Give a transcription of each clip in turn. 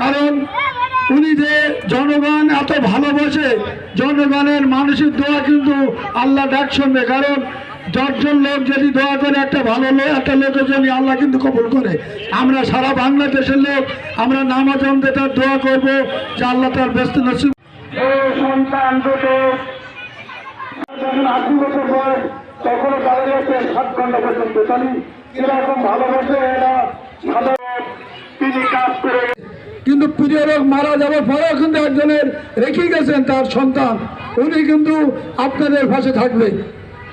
কারণ উনি যে জনগণ এত ভালোবাসে, জনগণের মানসিক দোয়া কিন্তু আল্লাহ ডাক শুনবে। কারণ 10 জন লোক যদি দোয়া করে একটা ভালো লোক, একটা লোকের জন্য আল্লাহ কিন্তু কবুল করে। আমরা সারা বাংলাদেশের লোক আমরা নামাজ তার দোয়া করবো যে আল্লাহ তার ব্যস্ত নসিব। সন্তান দুটো যখন 80 বছর বয়স তখনও দাঁড়িয়ে আছে 7 ঘন্টা পর্যন্ত। তাহলে কিরকম ভালোবাসে এরা সাধারণ তিনি কাজ করে। কিন্তু প্রিয় লোক মারা যাওয়ার পরেও কিন্তু একজনের রেখে গেছেন তার সন্তান, উনি কিন্তু আপনাদের পাশে থাকবে,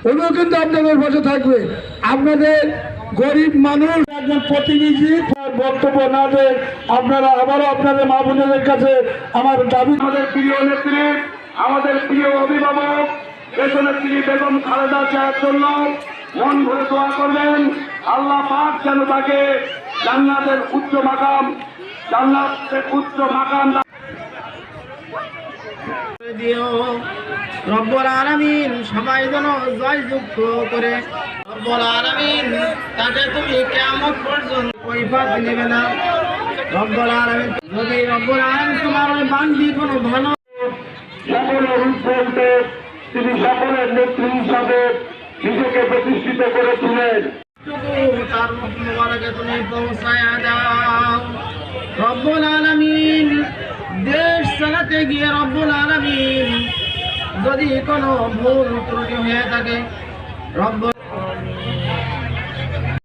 উনিও কিন্তু আপনাদের পাশে থাকবে। আপনাদের গরিব মানুষ একজন প্রতিনিধি বক্তব্য না দেয় আপনারা আবারও আপনাদের মা বোনদের কাছে আমার দাবি, আমাদের প্রিয় নেত্রী, আমাদের প্রিয় অভিভাবক দেশনেত্রী বেগম খালেদা জিয়ার জন্য মন ভরে দোয়া করবেন। আল্লাহ পাক যেন তাকে জান্নাতের উচ্চ মাকাম দিও রব্বুল আলামিন। সবাই যেন জয়যুক্ত করে রব্বুল আলামিন তাকে তুমি কিয়ামত পর্যন্ত কৈফিয়ত নেবে না রব্বুল আলামিন। যদি রব্বুল আলামিন তোমার ওই বান্দি কোনো ভালো সকলের উজ্জ্বলতে তিনি সকলের নেত্রী হিসাবে নিজেকে প্রতিষ্ঠিত করেছিলেন, তার মুখ মুবারকে তুমি পৌঁছায়া দাও রব্বুল আলামিন। দেশ চালাতে গিয়ে রব্বুল আলামিন যদি কোনো ভুল ত্রুটি হয়ে থাকে রব্বুল